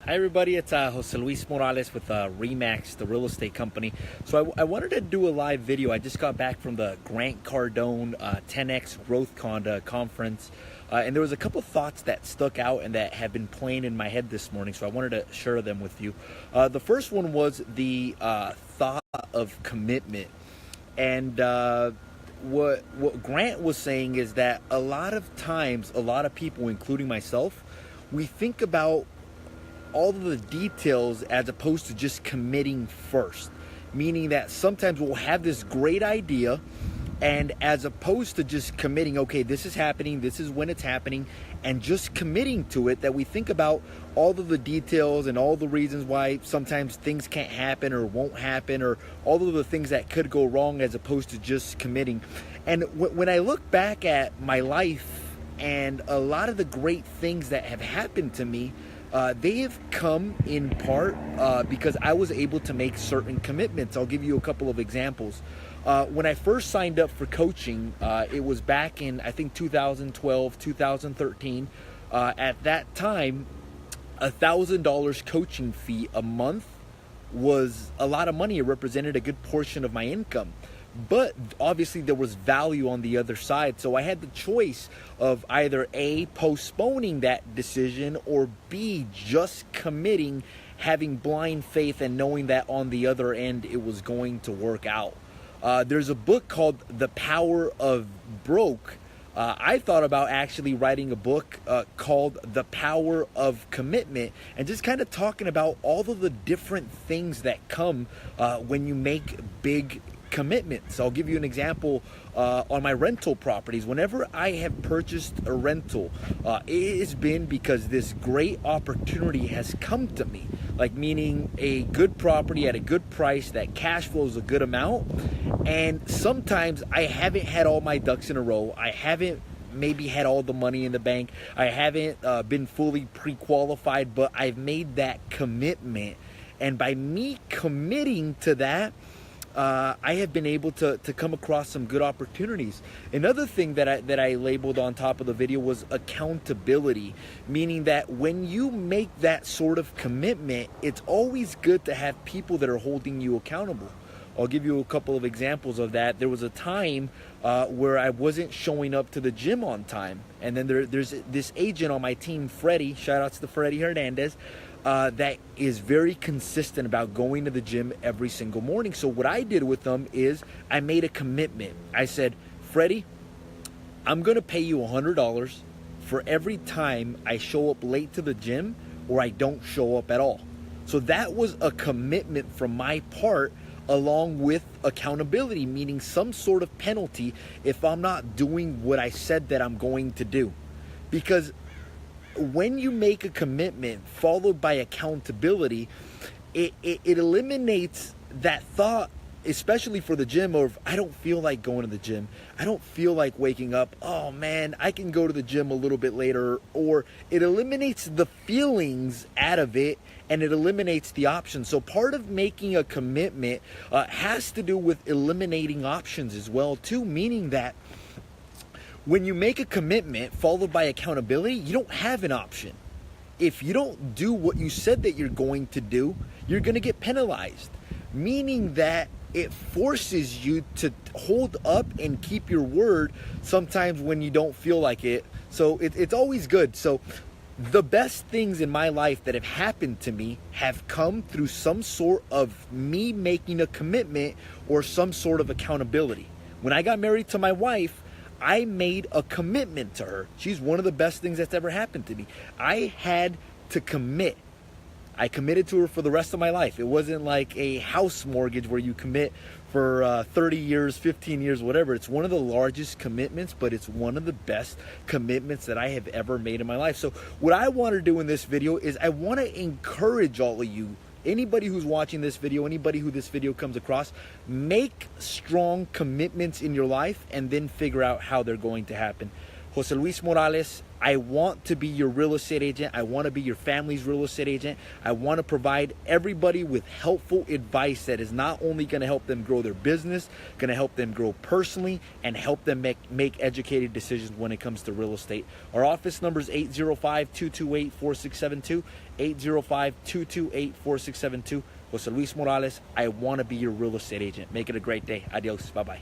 Hi everybody, it's Jose Luis Morales with Remax, the real estate company. So I wanted to do a live video. I just got back from the Grant Cardone 10X Growth Conference, and there was a couple thoughts that stuck out and that have been playing in my head this morning, so I wanted to share them with you. The first one was the thought of commitment. And what Grant was saying is that a lot of times, a lot of people, including myself, we think about all of the details as opposed to just committing first. Meaning that sometimes we'll have this great idea, and as opposed to just committing, okay, this is happening, this is when it's happening, and just committing to it, that we think about all of the details and all the reasons why sometimes things can't happen or won't happen, or all of the things that could go wrong, as opposed to just committing. And when I look back at my life and a lot of the great things that have happened to me, they have come in part because I was able to make certain commitments. I'll give you a couple of examples. When I first signed up for coaching, it was back in, I think, 2012, 2013. At that time, $1,000 coaching fee a month was a lot of money. It represented a good portion of my income. But obviously there was value on the other side. So I had the choice of either A, postponing that decision, or B, just committing, having blind faith and knowing that on the other end it was going to work out. There's a book called The Power of Broke. I thought about actually writing a book called The Power of Commitment, and just kind of talking about all of the different things that come when you make big commitments. I'll give you an example on my rental properties. Whenever I have purchased a rental, it has been because this great opportunity has come to me. Like, meaning a good property at a good price that cash flows a good amount. And sometimes I haven't had all my ducks in a row. I haven't maybe had all the money in the bank. I haven't been fully pre-qualified, but I've made that commitment. And by me committing to that, I have been able to come across some good opportunities. Another thing that I labeled on top of the video was accountability, meaning that when you make that sort of commitment, it's always good to have people that are holding you accountable. I'll give you a couple of examples of that. There was a time where I wasn't showing up to the gym on time. And then there's this agent on my team, Freddie, shout outs to Freddie Hernandez, that is very consistent about going to the gym every single morning. So what I did with them is I made a commitment. I said, Freddie, I'm going to pay you $100 for every time I show up late to the gym or I don't show up at all. So that was a commitment from my part, along with accountability, meaning some sort of penalty if I'm not doing what I said that I'm going to do. Because when you make a commitment followed by accountability, it eliminates that thought, especially for the gym, of I don't feel like going to the gym. I don't feel like waking up. Oh man, I can go to the gym a little bit later. Or it eliminates the feelings out of it, and it eliminates the options. So part of making a commitment has to do with eliminating options as well too, meaning that when you make a commitment followed by accountability, you don't have an option. If you don't do what you said that you're going to do, you're going to get penalized, meaning that it forces you to hold up and keep your word sometimes when you don't feel like it. So it's always good. So the best things in my life that have happened to me have come through some sort of me making a commitment or some sort of accountability. When I got married to my wife, I made a commitment to her. She's one of the best things that's ever happened to me. I had to commit. I committed to her for the rest of my life. It wasn't like a house mortgage where you commit for 30 years, 15 years, whatever. It's one of the largest commitments, but it's one of the best commitments that I have ever made in my life. So what I want to do in this video is I want to encourage all of you, anybody who's watching this video, anybody who this video comes across, make strong commitments in your life and then figure out how they're going to happen. Jose Luis Morales, I want to be your real estate agent. I want to be your family's real estate agent. I want to provide everybody with helpful advice that is not only going to help them grow their business, going to help them grow personally, and help them make educated decisions when it comes to real estate. Our office number is 805-228-4672, 805-228-4672. Jose Luis Morales, I want to be your real estate agent. Make it a great day. Adios. Bye-bye.